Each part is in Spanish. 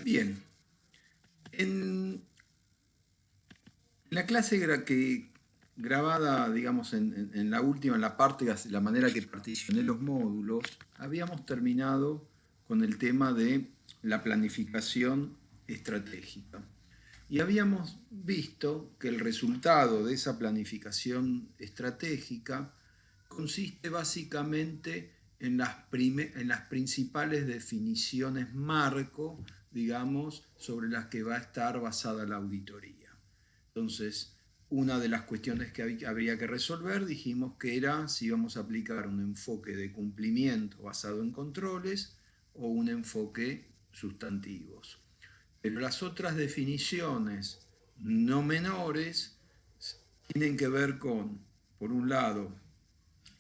Bien, en la clase grabada, digamos, en la última, en la parte, la manera que particioné los módulos, habíamos terminado con el tema de la planificación estratégica. Y habíamos visto que el resultado de esa planificación estratégica consiste básicamente en las principales definiciones marco, digamos, sobre las que va a estar basada la auditoría. Entonces, una de las cuestiones que habría que resolver, dijimos que era si íbamos a aplicar un enfoque de cumplimiento basado en controles o un enfoque sustantivos. Pero las otras definiciones no menores tienen que ver con, por un lado,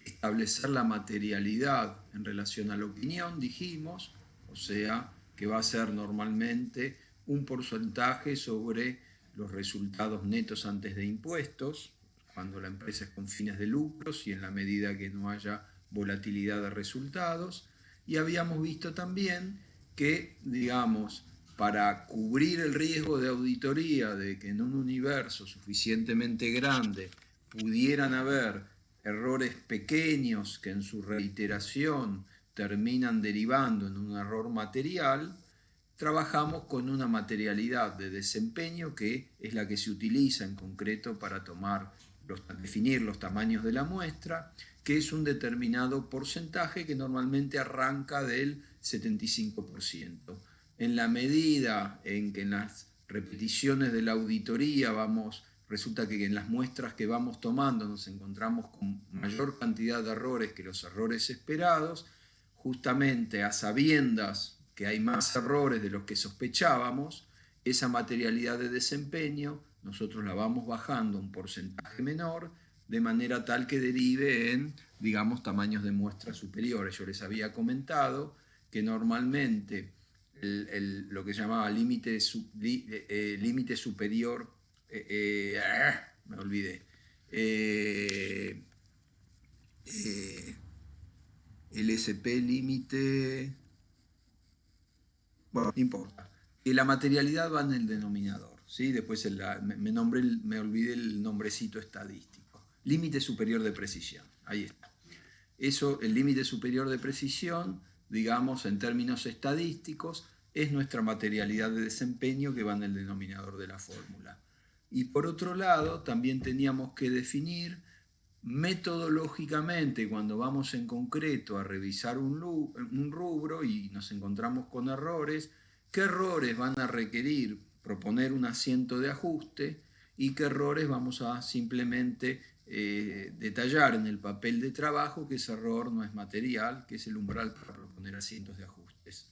establecer la materialidad en relación a la opinión, dijimos, o sea, que va a ser normalmente un porcentaje sobre los resultados netos antes de impuestos, cuando la empresa es con fines de lucros y en la medida que no haya volatilidad de resultados. Y habíamos visto también que, digamos, para cubrir el riesgo de auditoría de que en un universo suficientemente grande pudieran haber errores pequeños que en su reiteración terminan derivando en un error material, trabajamos con una materialidad de desempeño que es la que se utiliza en concreto para definir los tamaños de la muestra, que es un determinado porcentaje que normalmente arranca del 75%. En la medida en que en las repeticiones de la auditoría resulta que en las muestras que vamos tomando nos encontramos con mayor cantidad de errores que los errores esperados, justamente a sabiendas que hay más errores de los que sospechábamos, esa materialidad de desempeño nosotros la vamos bajando a un porcentaje menor, de manera tal que derive en, digamos, tamaños de muestras superiores. Yo les había comentado que normalmente lo que se llamaba límite superior, me olvidé, el SP límite, bueno, no importa, que la materialidad va en el denominador, ¿sí? Después me olvidé el nombrecito estadístico. Límite superior de precisión, ahí está. Eso, el límite superior de precisión, digamos, en términos estadísticos, es nuestra materialidad de desempeño que va en el denominador de la fórmula. Y por otro lado, también teníamos que definir metodológicamente, cuando vamos en concreto a revisar un rubro y nos encontramos con errores, qué errores van a requerir proponer un asiento de ajuste y qué errores vamos a simplemente detallar en el papel de trabajo que ese error no es material, que es el umbral para proponer asientos de ajustes.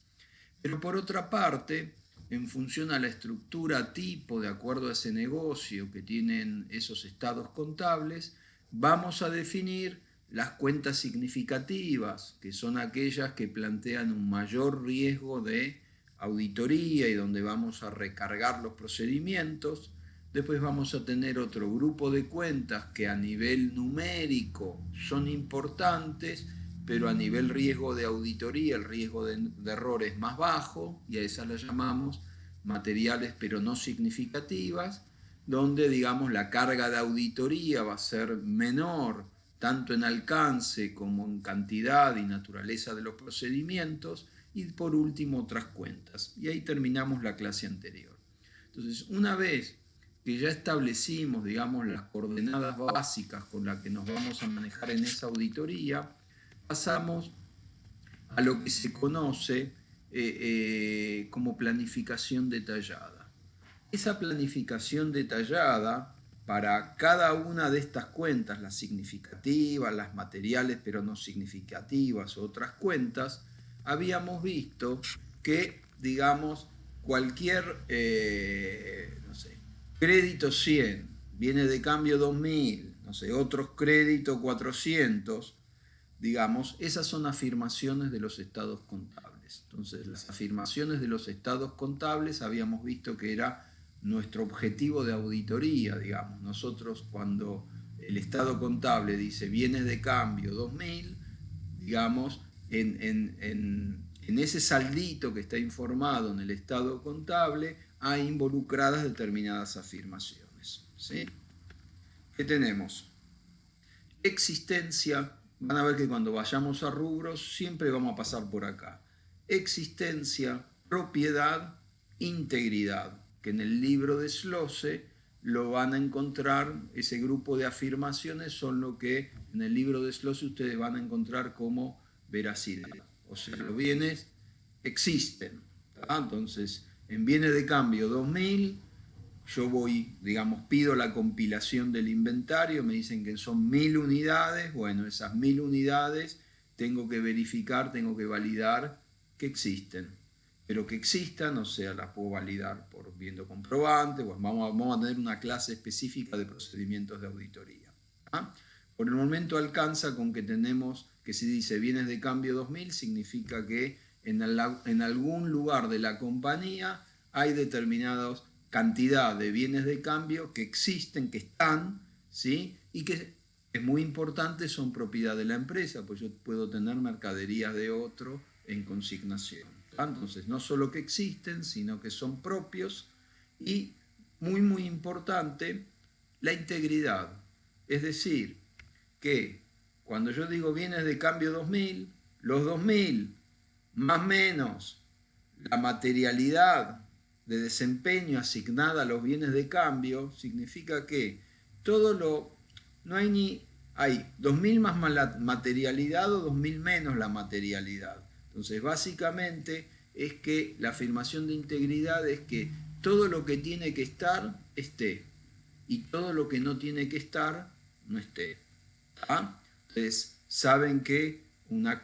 Pero por otra parte, en función a la estructura tipo, de acuerdo a ese negocio que tienen esos estados contables, vamos a definir las cuentas significativas, que son aquellas que plantean un mayor riesgo de auditoría y donde vamos a recargar los procedimientos. Después vamos a tener otro grupo de cuentas que a nivel numérico son importantes, pero a nivel riesgo de auditoría el riesgo de error es más bajo, y a esas las llamamos materiales pero no significativas, donde, digamos, la carga de auditoría va a ser menor tanto en alcance como en cantidad y naturaleza de los procedimientos, y por último otras cuentas. Y ahí terminamos la clase anterior. Entonces, una vez que ya establecimos, digamos, las coordenadas básicas con las que nos vamos a manejar en esa auditoría, pasamos a lo que se conoce como planificación detallada. Esa planificación detallada para cada una de estas cuentas, las significativas, las materiales pero no significativas, otras cuentas, habíamos visto que, digamos, cualquier, no sé, crédito 100 viene de cambio 2000, no sé, otros créditos 400, digamos, esas son afirmaciones de los estados contables. Entonces, las afirmaciones de los estados contables habíamos visto que era nuestro objetivo de auditoría, digamos. Nosotros, cuando el estado contable dice bienes de cambio 2000, digamos, en en ese saldito que está informado en el estado contable hay involucradas determinadas afirmaciones. ¿Sí? ¿Qué tenemos? Existencia, van a ver que cuando vayamos a rubros siempre vamos a pasar por acá. Existencia, propiedad, integridad, que en el libro de Schlosse lo van a encontrar, ese grupo de afirmaciones son lo que en el libro de Schlosse ustedes van a encontrar como veracidad. O sea, los bienes existen. ¿tá? Entonces, en bienes de cambio 2000, yo voy, digamos, pido la compilación del inventario, me dicen que son 1000 unidades, bueno, esas 1000 unidades tengo que verificar, tengo que validar que existen. Pero que existan, o sea, las puedo validar por viendo comprobante, pues vamos a tener una clase específica de procedimientos de auditoría. ¿ah? Por el momento alcanza con que tenemos, que si dice bienes de cambio 2000, significa que en algún lugar de la compañía hay determinados cantidad de bienes de cambio que existen, que están, ¿sí? Y que es muy importante, son propiedad de la empresa, pues yo puedo tener mercaderías de otro en consignación. Entonces, no solo que existen, sino que son propios y, muy importante, la integridad. Es decir, que cuando yo digo bienes de cambio 2000, los 2000 más menos la materialidad de desempeño asignada a los bienes de cambio significa que no hay ni, hay 2000 más la materialidad o 2000 menos la materialidad. Entonces, básicamente es que la afirmación de integridad es que todo lo que tiene que estar, esté, y todo lo que no tiene que estar, no esté. ¿Ah? Entonces, saben que una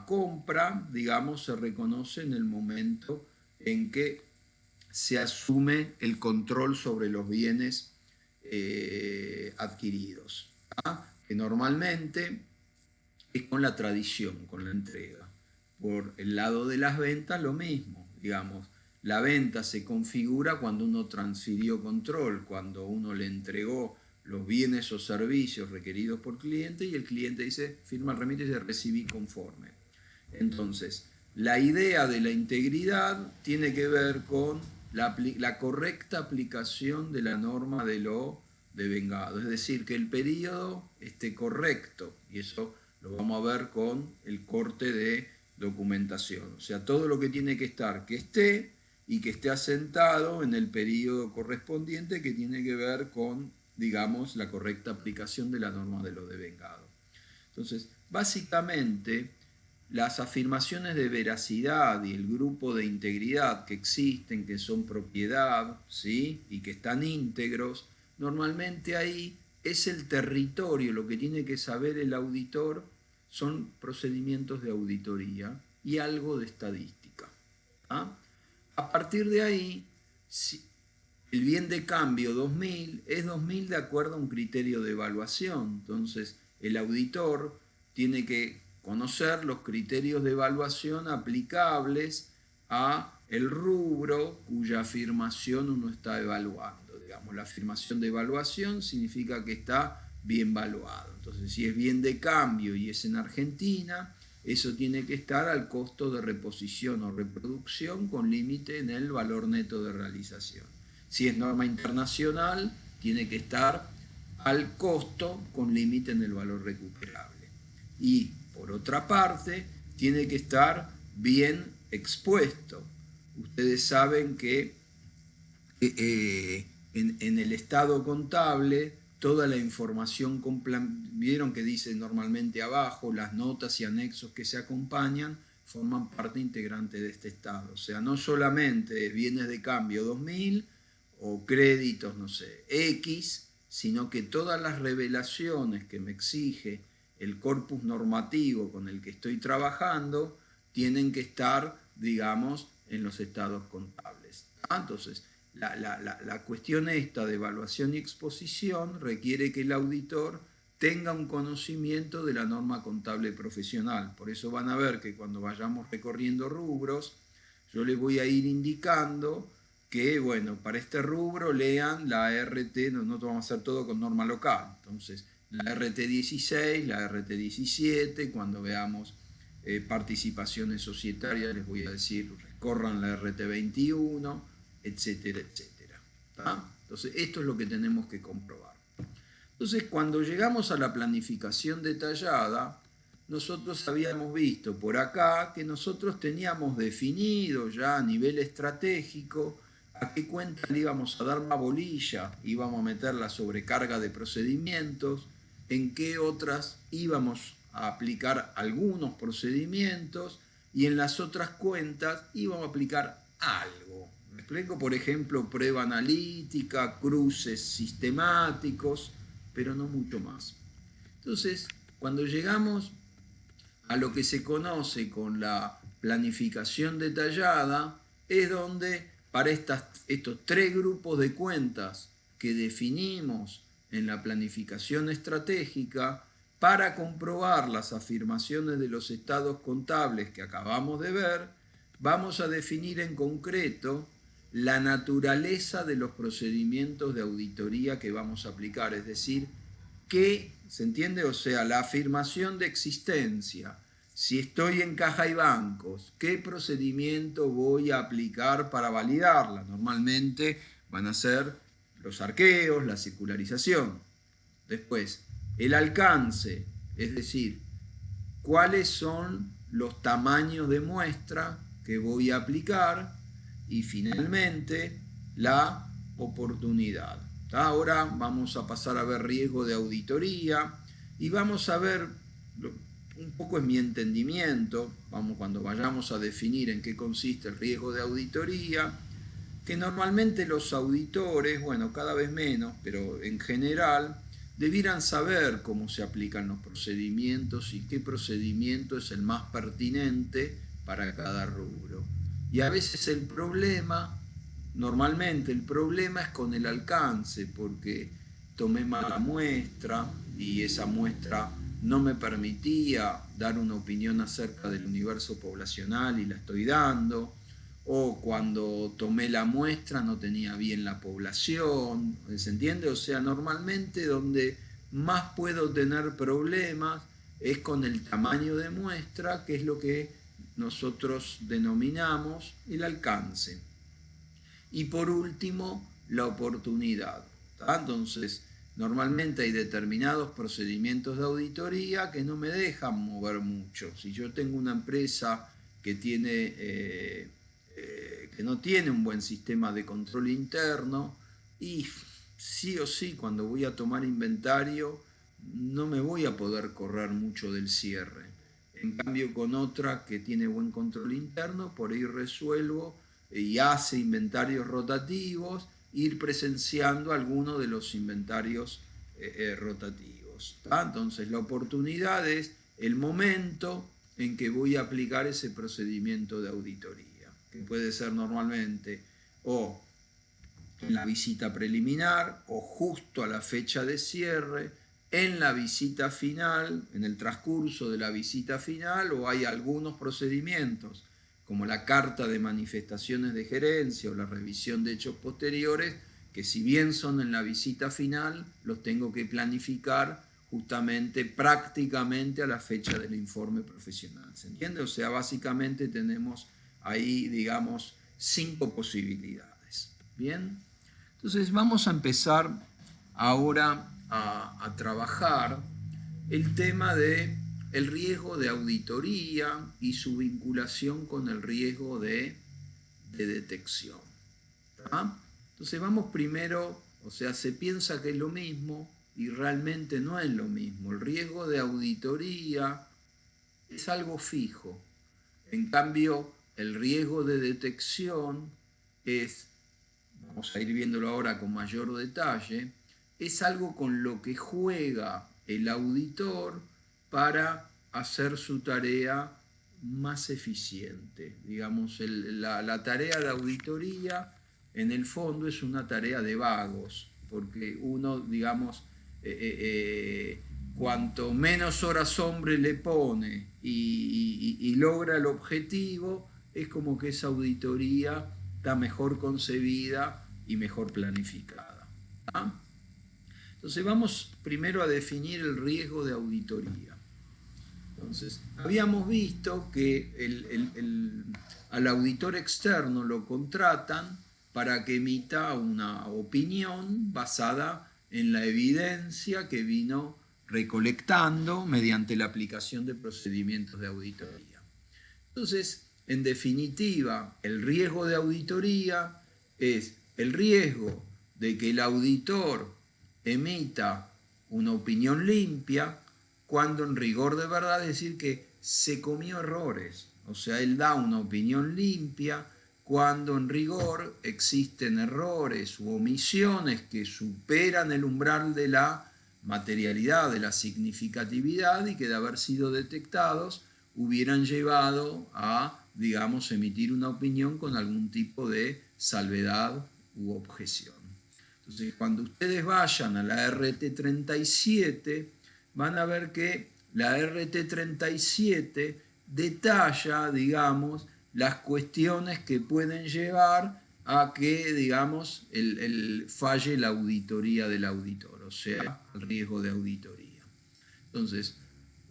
compra, digamos, se reconoce en el momento en que se asume el control sobre los bienes adquiridos, ¿ah? Que normalmente es con la tradición, con la entrega. Por el lado de las ventas, lo mismo, digamos. La venta se configura cuando uno transfirió control, cuando uno le entregó los bienes o servicios requeridos por cliente y el cliente dice, firma el remito y dice, recibí conforme. Entonces, la idea de la integridad tiene que ver con la correcta aplicación de la norma de lo devengado. Es decir, que el periodo esté correcto y eso lo vamos a ver con el corte de documentación. O sea, todo lo que tiene que estar, que esté y que esté asentado en el periodo correspondiente que tiene que ver con, digamos, la correcta aplicación de la norma de lo devengado. Entonces, básicamente, las afirmaciones de veracidad y el grupo de integridad que existen, que son propiedad, ¿sí? Y que están íntegros, normalmente ahí es el territorio, lo que tiene que saber el auditor son procedimientos de auditoría y algo de estadística. ¿ah? A partir de ahí, el bien de cambio 2000 es 2000 de acuerdo a un criterio de evaluación. Entonces, el auditor tiene que conocer los criterios de evaluación aplicables a el rubro cuya afirmación uno está evaluando. Digamos, la afirmación de evaluación significa que está bien valuado. Entonces, si es bien de cambio y es en Argentina, eso tiene que estar al costo de reposición o reproducción con límite en el valor neto de realización. Si es norma internacional, tiene que estar al costo con límite en el valor recuperable. Y, por otra parte, tiene que estar bien expuesto. Ustedes saben que en el estado contable, toda la información, vieron que dice normalmente abajo, las notas y anexos que se acompañan forman parte integrante de este estado. O sea, no solamente bienes de cambio 2000 o créditos, no sé, X, sino que todas las revelaciones que me exige el corpus normativo con el que estoy trabajando tienen que estar, digamos, en los estados contables. Entonces, la cuestión esta de evaluación y exposición requiere que el auditor tenga un conocimiento de la norma contable profesional. Por eso van a ver que cuando vayamos recorriendo rubros, yo les voy a ir indicando que, bueno, para este rubro lean la RT, no vamos a hacer todo con norma local. Entonces, la RT 16, la RT 17, cuando veamos participaciones societarias, les voy a decir, recorran la RT21, etcétera, etcétera. ¿Tá? Entonces, esto es lo que tenemos que comprobar. Entonces, cuando llegamos a la planificación detallada, nosotros habíamos visto por acá que nosotros teníamos definido ya a nivel estratégico a qué cuenta le íbamos a dar la bolilla, íbamos a meter la sobrecarga de procedimientos, en qué otras íbamos a aplicar algunos procedimientos y en las otras cuentas íbamos a aplicar algo. Me explico, por ejemplo, prueba analítica, cruces sistemáticos, pero no mucho más. Entonces, cuando llegamos a lo que se conoce con la planificación detallada, es donde para estos tres grupos de cuentas que definimos en la planificación estratégica, para comprobar las afirmaciones de los estados contables que acabamos de ver, vamos a definir en concreto la naturaleza de los procedimientos de auditoría que vamos a aplicar, es decir, ¿qué se entiende? O sea, la afirmación de existencia. Si estoy en caja y bancos, ¿qué procedimiento voy a aplicar para validarla? Normalmente van a ser los arqueos, la circularización. Después, el alcance, es decir, cuáles son los tamaños de muestra que voy a aplicar. Y finalmente, la oportunidad. Ahora vamos a pasar a ver riesgo de auditoría y vamos a ver, un poco en mi entendimiento, cuando vayamos a definir en qué consiste el riesgo de auditoría, que normalmente los auditores, bueno, cada vez menos, pero en general, debieran saber cómo se aplican los procedimientos y qué procedimiento es el más pertinente para cada rubro. Y a veces el problema, normalmente el problema es con el alcance, porque tomé mala muestra y esa muestra no me permitía dar una opinión acerca del universo poblacional y la estoy dando, o cuando tomé la muestra no tenía bien la población, ¿se entiende? O sea, normalmente donde más puedo tener problemas es con el tamaño de muestra, que es lo que nosotros denominamos el alcance. Y por último, la oportunidad. Entonces, normalmente hay determinados procedimientos de auditoría que no me dejan mover mucho. Si yo tengo una empresa que que no tiene un buen sistema de control interno, y sí o sí cuando voy a tomar inventario no me voy a poder correr mucho del cierre. En cambio, con otra que tiene buen control interno, por ahí resuelvo y hace inventarios rotativos, ir presenciando algunos de los inventarios rotativos. Entonces, la oportunidad es el momento en que voy a aplicar ese procedimiento de auditoría, que puede ser normalmente o en la visita preliminar o justo a la fecha de cierre, en la visita final, en el transcurso de la visita final, o hay algunos procedimientos como la carta de manifestaciones de gerencia o la revisión de hechos posteriores, que si bien son en la visita final, los tengo que planificar justamente prácticamente a la fecha del informe profesional. ¿Se entiende? O sea, básicamente tenemos ahí, digamos, 5 posibilidades. ¿Bien? Entonces vamos a empezar ahora a trabajar el tema de el riesgo de auditoría y su vinculación con el riesgo de detección. ¿Tá? Entonces vamos primero, o sea, se piensa que es lo mismo y realmente no es lo mismo. El riesgo de auditoría es algo fijo. En cambio, el riesgo de detección es, vamos a ir viéndolo ahora con mayor detalle, es algo con lo que juega el auditor para hacer su tarea más eficiente. Digamos, la tarea de auditoría en el fondo es una tarea de vagos, porque uno, digamos, cuanto menos horas hombre le pone y logra el objetivo, es como que esa auditoría está mejor concebida y mejor planificada. ¿Ah? Entonces vamos primero a definir el riesgo de auditoría. Entonces, habíamos visto que al auditor externo lo contratan para que emita una opinión basada en la evidencia que vino recolectando mediante la aplicación de procedimientos de auditoría. Entonces, en definitiva, el riesgo de auditoría es el riesgo de que el auditor emita una opinión limpia, cuando en rigor de verdad es decir que se comió errores. O sea, él da una opinión limpia cuando en rigor existen errores u omisiones que superan el umbral de la materialidad, de la significatividad, y que de haber sido detectados hubieran llevado a, digamos, emitir una opinión con algún tipo de salvedad u objeción. Entonces, cuando ustedes vayan a la RT37, van a ver que la RT37 detalla, digamos, las cuestiones que pueden llevar a que, digamos, falle la auditoría del auditor, o sea, el riesgo de auditoría. Entonces,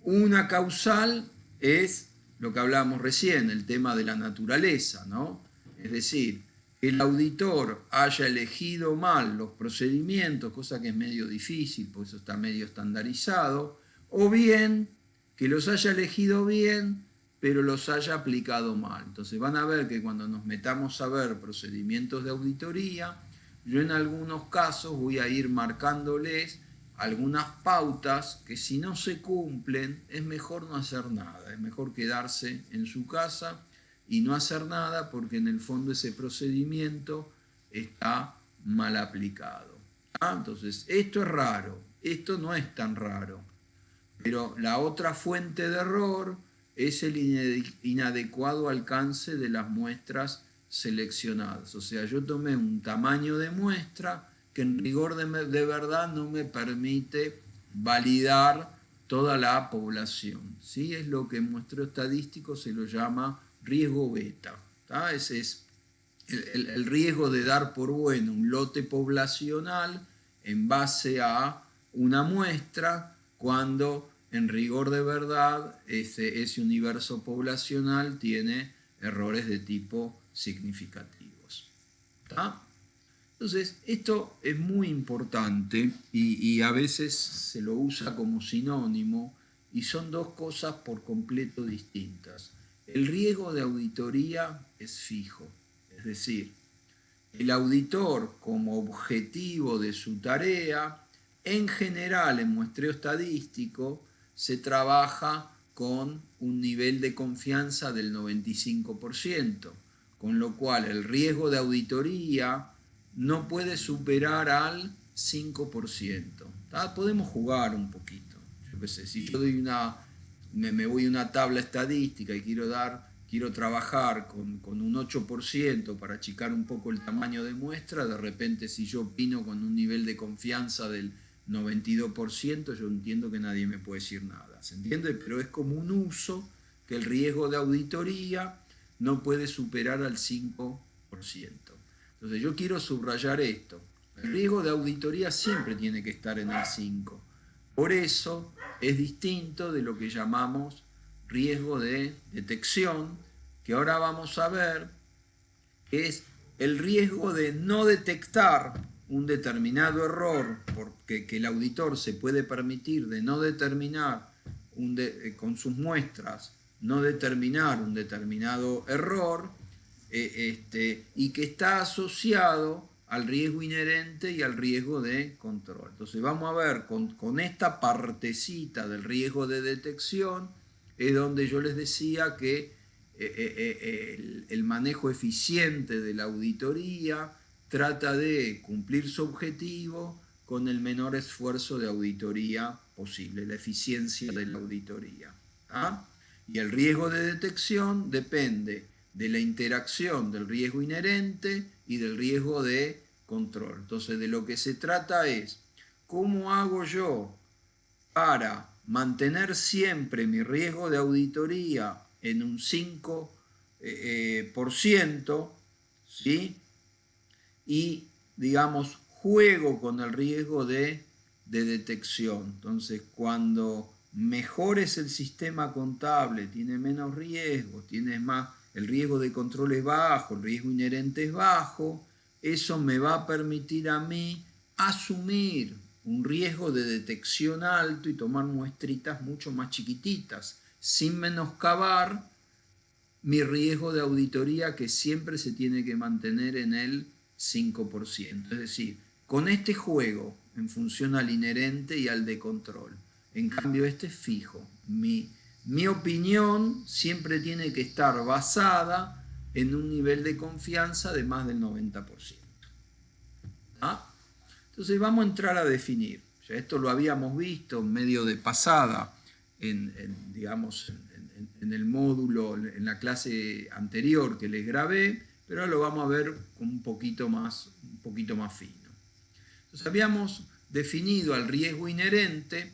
una causal es lo que hablábamos recién, el tema de la naturaleza, ¿no? Es decir, que el auditor haya elegido mal los procedimientos, cosa que es medio difícil, porque eso está medio estandarizado, o bien que los haya elegido bien, pero los haya aplicado mal. Entonces van a ver que cuando nos metamos a ver procedimientos de auditoría, yo en algunos casos voy a ir marcándoles algunas pautas que si no se cumplen es mejor no hacer nada, es mejor quedarse en su casa y no hacer nada, porque en el fondo ese procedimiento está mal aplicado. Entonces, esto es raro, esto no es tan raro, pero la otra fuente de error es el inadecuado alcance de las muestras seleccionadas. O sea, yo tomé un tamaño de muestra que en rigor de verdad no me permite validar toda la población. ¿Sí? Es lo que en muestreo estadístico se lo llama riesgo beta. Ese es el riesgo de dar por bueno un lote poblacional en base a una muestra, cuando en rigor de verdad ese universo poblacional tiene errores de tipo significativos. ¿Tá? Entonces, esto es muy importante y a veces se lo usa como sinónimo, y son dos cosas por completo distintas. El riesgo de auditoría es fijo, es decir, el auditor, como objetivo de su tarea, en general en muestreo estadístico se trabaja con un nivel de confianza del 95%, con lo cual el riesgo de auditoría no puede superar al 5%. Podemos jugar un poquito. Yo qué sé, si yo doy me voy a una tabla estadística y quiero trabajar con un 8% para achicar un poco el tamaño de muestra, de repente si yo opino con un nivel de confianza del 92%, yo entiendo que nadie me puede decir nada. ¿Se entiende? Pero es como un uso que el riesgo de auditoría no puede superar al 5%. Entonces yo quiero subrayar esto. El riesgo de auditoría siempre tiene que estar en el 5%. Por eso es distinto de lo que llamamos riesgo de detección, que ahora vamos a ver, que es el riesgo de no detectar un determinado error, porque que el auditor se puede permitir de no determinar con sus muestras, no determinar un determinado error, y que está asociado al riesgo inherente y al riesgo de control. Entonces vamos a ver con esta partecita del riesgo de detección, es donde yo les decía que el manejo eficiente de la auditoría trata de cumplir su objetivo con el menor esfuerzo de auditoría posible, la eficiencia de la auditoría. Y el riesgo de detección depende de la interacción del riesgo inherente y del riesgo de control. Entonces, de lo que se trata es, ¿cómo hago yo para mantener siempre mi riesgo de auditoría en un 5%, ¿sí? Y, digamos, juego con el riesgo de detección? Entonces, cuando mejor es el sistema contable, tiene menos riesgo, tiene más, el riesgo de control es bajo, el riesgo inherente es bajo, eso me va a permitir a mí asumir un riesgo de detección alto y tomar muestritas mucho más chiquititas, sin menoscabar mi riesgo de auditoría, que siempre se tiene que mantener en el 5%. Es decir, con este juego en función al inherente y al de control. En cambio, este es fijo. Mi opinión siempre tiene que estar basada en un nivel de confianza de más del 90%. ¿Ah? Entonces vamos a entrar a definir. Ya esto lo habíamos visto medio de pasada digamos, en el módulo, en la clase anterior que les grabé, pero ahora lo vamos a ver con un poquito más fino. Entonces habíamos definido al riesgo inherente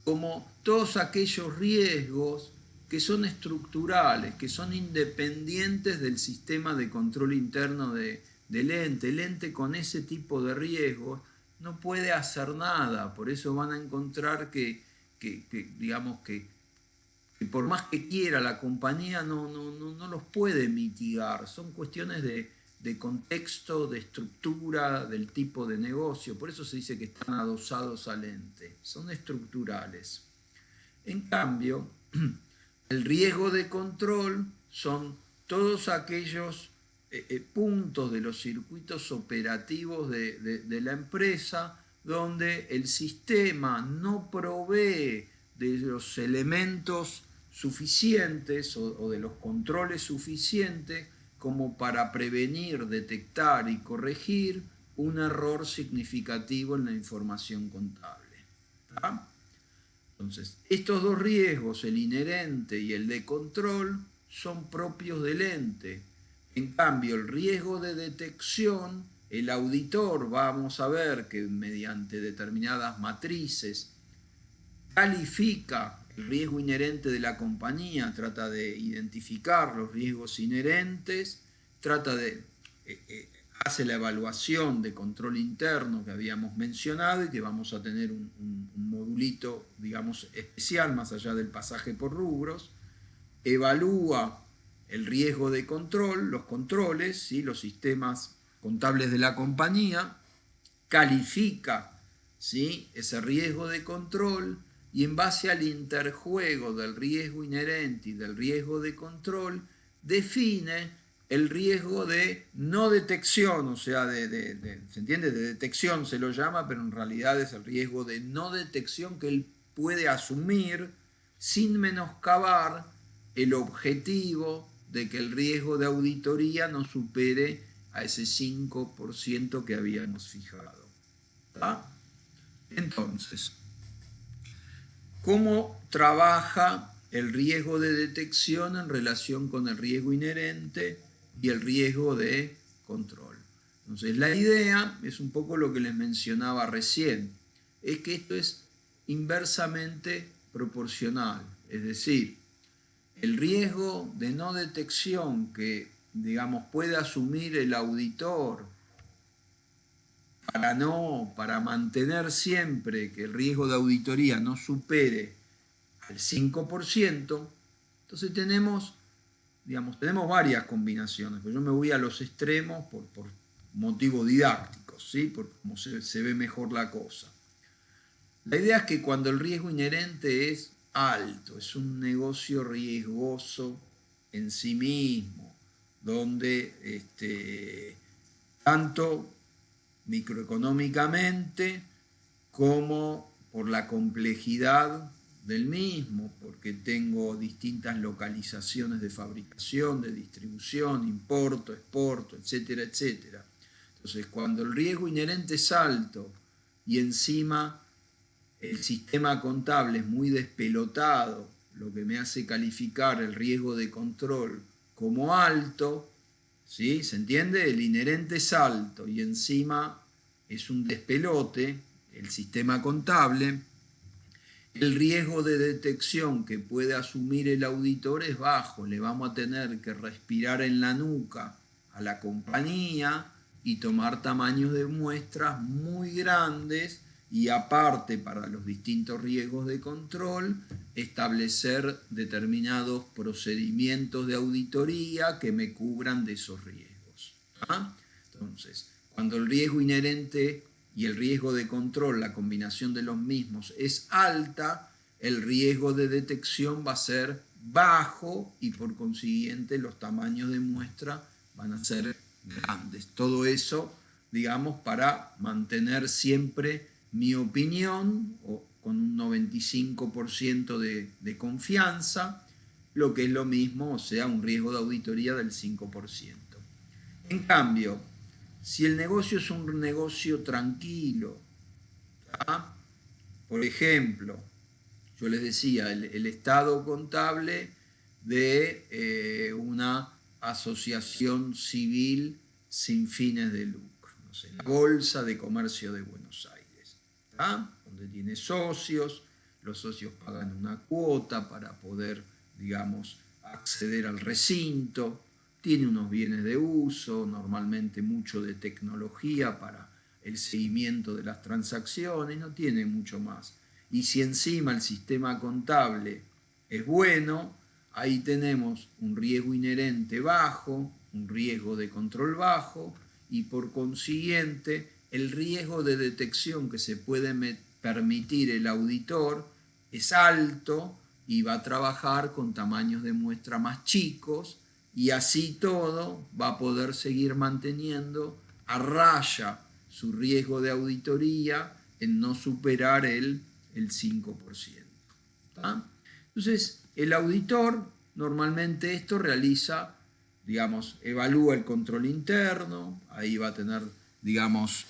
como todos aquellos riesgos que son estructurales, que son independientes del sistema de control interno del ente. El ente con ese tipo de riesgos no puede hacer nada, por eso van a encontrar que digamos que por más que quiera la compañía no los puede mitigar, son cuestiones de contexto, de estructura, del tipo de negocio, por eso se dice que están adosados al ente, son estructurales. En cambio, el riesgo de control son todos aquellos puntos de los circuitos operativos de la empresa donde el sistema no provee de los elementos suficientes o de los controles suficientes como para prevenir, detectar y corregir un error significativo en la información contable. ¿Tá? Entonces, estos dos riesgos, el inherente y el de control, son propios del ente. En cambio, el riesgo de detección, el auditor, vamos a ver que mediante determinadas matrices califica el riesgo inherente de la compañía, trata de identificar los riesgos inherentes, hace la evaluación de control interno que habíamos mencionado y que vamos a tener un modulito, digamos, especial más allá del pasaje por rubros, evalúa el riesgo de control, los controles, ¿sí? Los sistemas contables de la compañía, califica, ¿sí? Ese riesgo de control y en base al interjuego del riesgo inherente y del riesgo de control define el riesgo de no detección, o sea, ¿se entiende? De detección se lo llama, pero en realidad es el riesgo de no detección que él puede asumir sin menoscabar el objetivo de que el riesgo de auditoría no supere a ese 5% que habíamos fijado. ¿Tá? Entonces, ¿cómo trabaja el riesgo de detección en relación con el riesgo inherente y el riesgo de control? Entonces, la idea es un poco lo que les mencionaba recién, es que esto es inversamente proporcional, es decir, el riesgo de no detección que, digamos, puede asumir el auditor para mantener siempre que el riesgo de auditoría no supere al 5%, entonces tenemos varias combinaciones, pero yo me voy a los extremos por motivos didácticos, ¿sí? Por cómo se ve mejor la cosa. La idea es que cuando el riesgo inherente es alto, es un negocio riesgoso en sí mismo, donde tanto microeconómicamente como por la complejidad del mismo, porque tengo distintas localizaciones de fabricación, de distribución, importo, exporto, etcétera, etcétera. Entonces, cuando el riesgo inherente es alto y encima el sistema contable es muy despelotado, lo que me hace calificar el riesgo de control como alto, ¿sí? ¿Se entiende? El inherente es alto y encima es un despelote, el sistema contable. El riesgo de detección que puede asumir el auditor es bajo, le vamos a tener que respirar en la nuca a la compañía y tomar tamaños de muestras muy grandes y aparte para los distintos riesgos de control, establecer determinados procedimientos de auditoría que me cubran de esos riesgos. ¿Ah? Entonces, cuando el riesgo inherente y el riesgo de control, la combinación de los mismos, es alta, el riesgo de detección va a ser bajo y por consiguiente los tamaños de muestra van a ser grandes. Todo eso, digamos, para mantener siempre mi opinión con un 95% de confianza, lo que es lo mismo, o sea, un riesgo de auditoría del 5%. En cambio, si el negocio es un negocio tranquilo, ¿tá? Por ejemplo, yo les decía, el estado contable de una asociación civil sin fines de lucro, no sé, la Bolsa de Comercio de Buenos Aires, ¿tá? Donde tiene socios, los socios pagan una cuota para poder, digamos, acceder al recinto, tiene unos bienes de uso, normalmente mucho de tecnología para el seguimiento de las transacciones, no tiene mucho más. Y si encima el sistema contable es bueno, ahí tenemos un riesgo inherente bajo, un riesgo de control bajo y por consiguiente el riesgo de detección que se puede permitir el auditor es alto y va a trabajar con tamaños de muestra más chicos y así todo va a poder seguir manteniendo a raya su riesgo de auditoría en no superar el 5%. ¿Tá? Entonces, el auditor normalmente esto realiza, digamos, evalúa el control interno, ahí va a tener, digamos,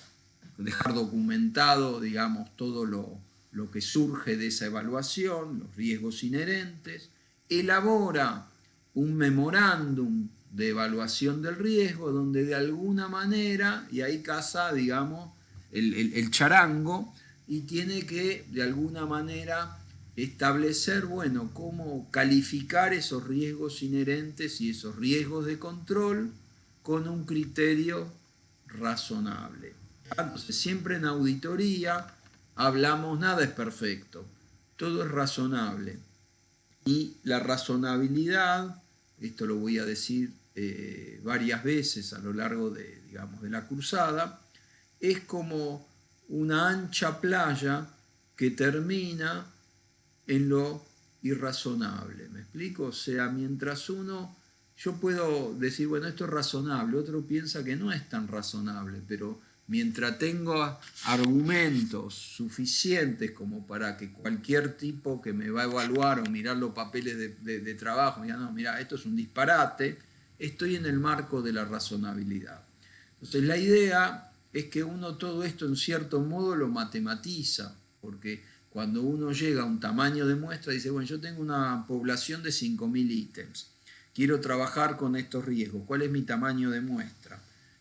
dejar documentado, digamos, todo lo que surge de esa evaluación, los riesgos inherentes, elabora un memorándum de evaluación del riesgo donde de alguna manera, y ahí casa, digamos, el charango, y tiene que de alguna manera establecer, bueno, cómo calificar esos riesgos inherentes y esos riesgos de control con un criterio razonable. Entonces, siempre en auditoría hablamos, nada es perfecto, todo es razonable. Y la razonabilidad, esto lo voy a decir varias veces a lo largo de, digamos, de la cursada, es como una ancha playa que termina en lo irrazonable. ¿Me explico? O sea, mientras yo puedo decir, bueno, esto es razonable, otro piensa que no es tan razonable, pero mientras tengo argumentos suficientes como para que cualquier tipo que me va a evaluar o mirar los papeles de trabajo, diga, no, mira, esto es un disparate, estoy en el marco de la razonabilidad. Entonces, la idea es que uno todo esto en cierto modo lo matematiza, porque cuando uno llega a un tamaño de muestra, dice, bueno, yo tengo una población de 5.000 ítems, quiero trabajar con estos riesgos, ¿cuál es mi tamaño de muestra?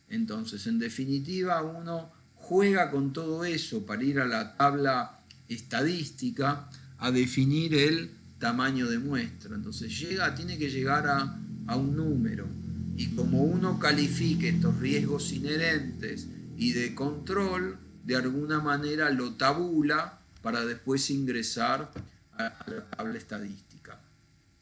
Entonces, en definitiva, uno juega con todo eso para ir a la tabla estadística a definir el tamaño de muestra. Entonces, tiene que llegar a un número. Y como uno califique estos riesgos inherentes y de control, de alguna manera lo tabula para después ingresar a la tabla estadística.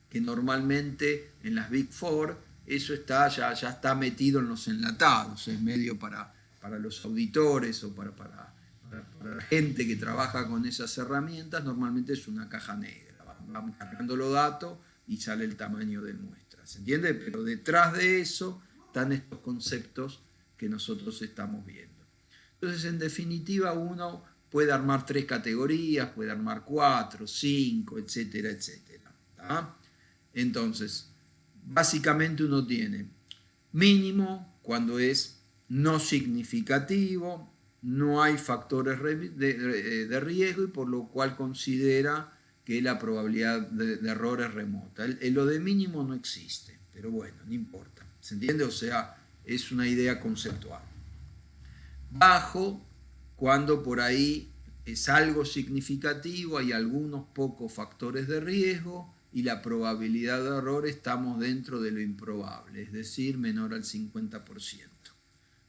Que normalmente en las Big Four eso ya está metido en los enlatados, es medio para los auditores o para la gente que trabaja con esas herramientas, normalmente es una caja negra, vamos cargando los datos y sale el tamaño de muestra, ¿se entiende? Pero detrás de eso están estos conceptos que nosotros estamos viendo. Entonces, en definitiva, uno puede armar 3 categorías, puede armar 4, 5, etcétera, etcétera. ¿Tá? Entonces, básicamente uno tiene mínimo cuando es no significativo, no hay factores de riesgo y por lo cual considera que la probabilidad de error es remota. Lo de mínimo no existe, pero bueno, no importa. ¿Se entiende? O sea, es una idea conceptual. Bajo, cuando por ahí es algo significativo, hay algunos pocos factores de riesgo y la probabilidad de error estamos dentro de lo improbable, es decir, menor al 50%.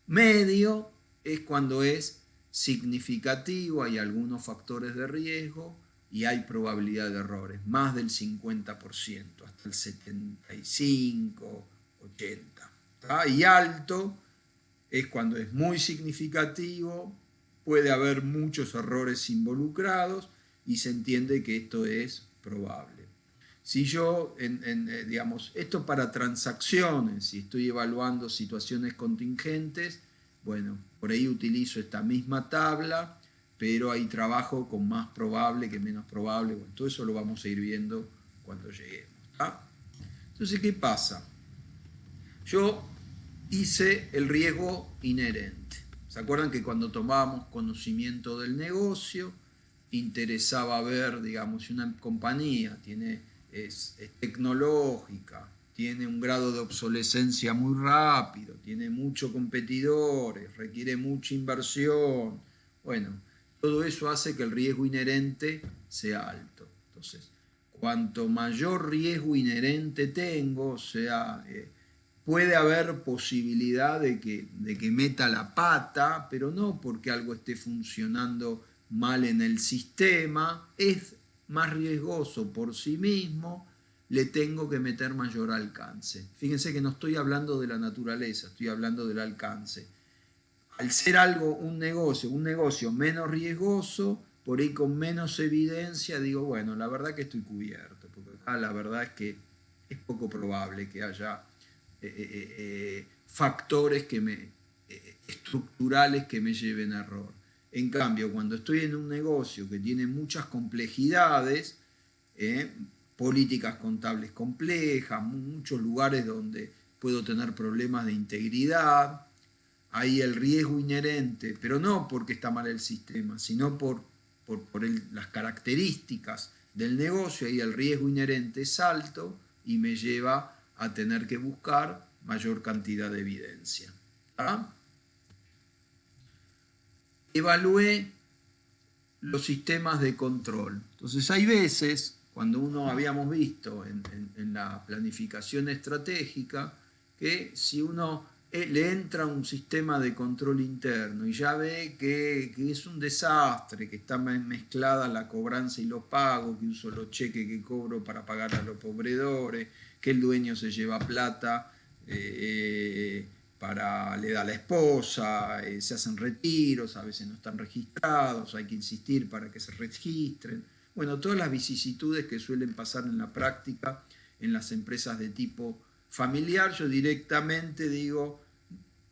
Medio es cuando es significativo, hay algunos factores de riesgo y hay probabilidad de errores, más del 50%, hasta el 75, 80. Y alto es cuando es muy significativo, puede haber muchos errores involucrados y se entiende que esto es probable. Si yo, digamos, esto para transacciones, si estoy evaluando situaciones contingentes, bueno, por ahí utilizo esta misma tabla, pero hay trabajo con más probable que menos probable. Bueno, todo eso lo vamos a ir viendo cuando lleguemos. Entonces, ¿qué pasa? Yo hice el riesgo inherente. ¿Se acuerdan que cuando tomábamos conocimiento del negocio, interesaba ver, digamos, si una compañía es tecnológica, tiene un grado de obsolescencia muy rápido, tiene muchos competidores, requiere mucha inversión? Bueno, todo eso hace que el riesgo inherente sea alto. Entonces, cuanto mayor riesgo inherente tengo, o sea, puede haber posibilidad de que meta la pata, pero no porque algo esté funcionando mal en el sistema, es más riesgoso por sí mismo, le tengo que meter mayor alcance. Fíjense que no estoy hablando de la naturaleza, estoy hablando del alcance. Al ser un negocio menos riesgoso, por ahí con menos evidencia, digo, bueno, la verdad que estoy cubierto, porque acá la verdad es que es poco probable que haya factores estructurales que me lleven a error. En cambio, cuando estoy en un negocio que tiene muchas complejidades, políticas contables complejas, muchos lugares donde puedo tener problemas de integridad, ahí el riesgo inherente, pero no porque está mal el sistema, sino por las características del negocio, ahí el riesgo inherente es alto y me lleva a tener que buscar mayor cantidad de evidencia. Evalué los sistemas de control. Entonces hay veces, cuando uno habíamos visto en la planificación estratégica, que si uno le entra un sistema de control interno y ya ve que es un desastre, que está mezclada la cobranza y los pagos, que uso los cheques que cobro para pagar a los proveedores, que el dueño se lleva plata, le da a la esposa, se hacen retiros, a veces no están registrados, hay que insistir para que se registren. Bueno, todas las vicisitudes que suelen pasar en la práctica en las empresas de tipo familiar, yo directamente digo,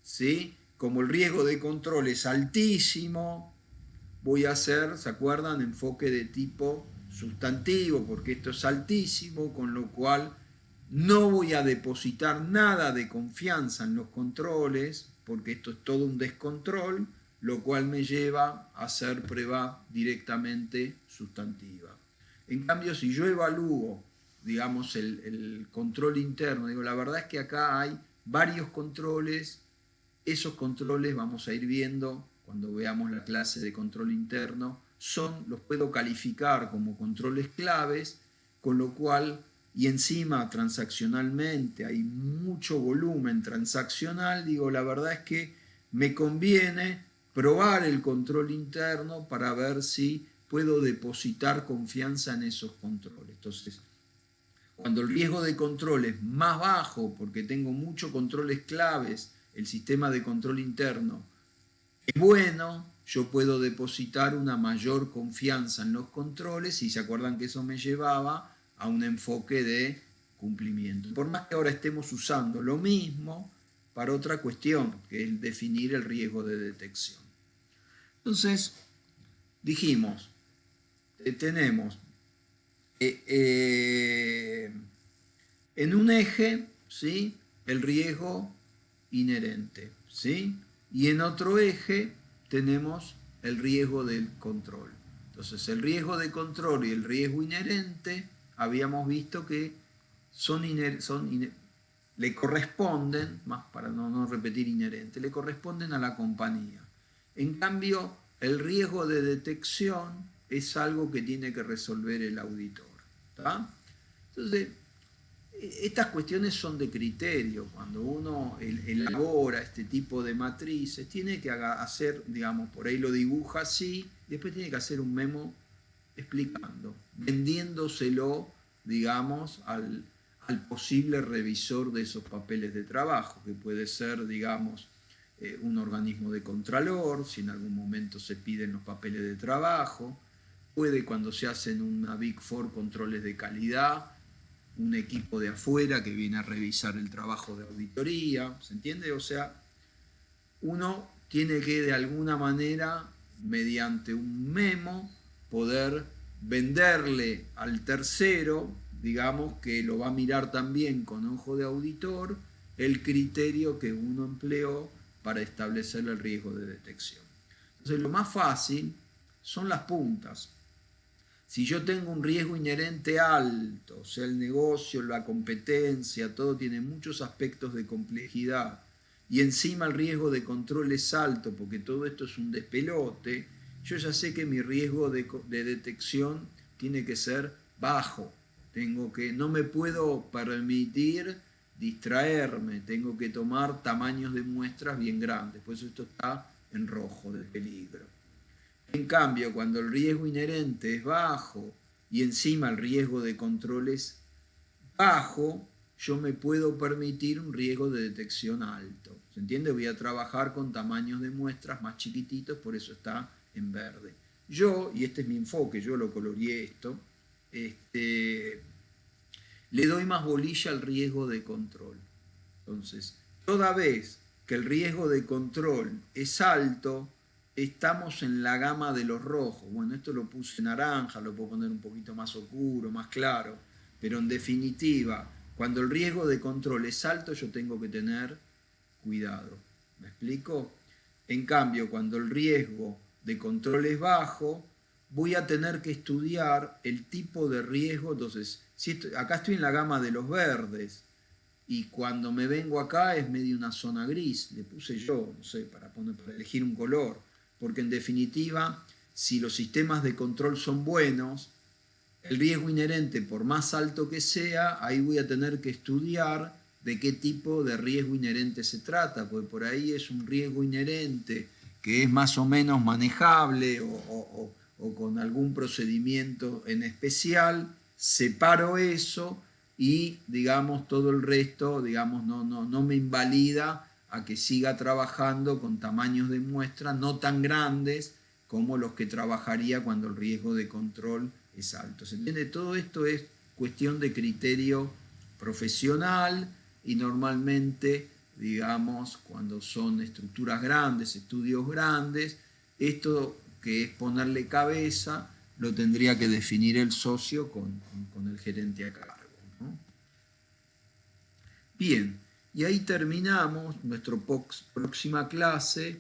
¿sí? Como el riesgo de control es altísimo, voy a hacer, ¿se acuerdan? Enfoque de tipo sustantivo, porque esto es altísimo, con lo cual no voy a depositar nada de confianza en los controles, porque esto es todo un descontrol, lo cual me lleva a hacer prueba directamente sustantiva. En cambio, si yo evalúo, digamos, el control interno, digo, la verdad es que acá hay varios controles, esos controles vamos a ir viendo cuando veamos la clase de control interno, los puedo calificar como controles claves, con lo cual, y encima transaccionalmente hay mucho volumen transaccional, digo, la verdad es que me conviene probar el control interno para ver si puedo depositar confianza en esos controles. Entonces, cuando el riesgo de control es más bajo, porque tengo muchos controles claves, el sistema de control interno es bueno, yo puedo depositar una mayor confianza en los controles, y se acuerdan que eso me llevaba a un enfoque de cumplimiento. Por más que ahora estemos usando lo mismo para otra cuestión, que es definir el riesgo de detección. Entonces, dijimos, tenemos en un eje, ¿sí?, el riesgo inherente, ¿sí?, y en otro eje tenemos el riesgo del control. Entonces, el riesgo de control y el riesgo inherente habíamos visto que le corresponden, más para no repetir inherente, le corresponden a la compañía. En cambio, el riesgo de detección es algo que tiene que resolver el auditor. ¿Tá? Entonces, Estas cuestiones son de criterio. Cuando uno elabora este tipo de matrices, tiene que hacer, digamos, por ahí lo dibuja así, después tiene que hacer un memo explicando, vendiéndoselo, digamos, al posible revisor de esos papeles de trabajo, que puede ser, digamos, un organismo de contralor, si en algún momento se piden los papeles de trabajo, puede cuando se hacen una Big Four controles de calidad, un equipo de afuera que viene a revisar el trabajo de auditoría, ¿se entiende? O sea, uno tiene que de alguna manera, mediante un memo, poder venderle al tercero, digamos, que lo va a mirar también con ojo de auditor, el criterio que uno empleó para establecer el riesgo de detección. Entonces, lo más fácil son las puntas. Si yo tengo un riesgo inherente alto, o sea, el negocio, la competencia, todo tiene muchos aspectos de complejidad, y encima el riesgo de control es alto, porque todo esto es un despelote, yo ya sé que mi riesgo de detección tiene que ser bajo. No me puedo permitir distraerme, tengo que tomar tamaños de muestras bien grandes, por eso esto está en rojo de peligro. En cambio, cuando el riesgo inherente es bajo y encima el riesgo de control es bajo, yo me puedo permitir un riesgo de detección alto. ¿Se entiende? Voy a trabajar con tamaños de muestras más chiquititos, por eso está en verde. Yo, y este es mi enfoque, yo lo coloreé esto, le doy más bolilla al riesgo de control. Entonces, toda vez que el riesgo de control es alto, estamos en la gama de los rojos. Bueno, esto lo puse naranja, lo puedo poner un poquito más oscuro, más claro, pero en definitiva, cuando el riesgo de control es alto, yo tengo que tener cuidado. ¿Me explico? En cambio, cuando el riesgo de control es bajo, voy a tener que estudiar el tipo de riesgo. Entonces, acá estoy en la gama de los verdes, y cuando me vengo acá es medio una zona gris, le puse yo, no sé, para elegir un color, porque en definitiva, si los sistemas de control son buenos, el riesgo inherente, por más alto que sea, ahí voy a tener que estudiar de qué tipo de riesgo inherente se trata, porque por ahí es un riesgo inherente que es más o menos manejable o con algún procedimiento en especial, separo eso y, digamos, todo el resto, digamos, no me invalida a que siga trabajando con tamaños de muestra no tan grandes como los que trabajaría cuando el riesgo de control es alto. ¿Se entiende? Todo esto es cuestión de criterio profesional y normalmente, digamos, cuando son estructuras grandes, estudios grandes, esto que es ponerle cabeza lo tendría que definir el socio con el gerente a cargo, ¿no? Bien, y ahí terminamos nuestra próxima clase.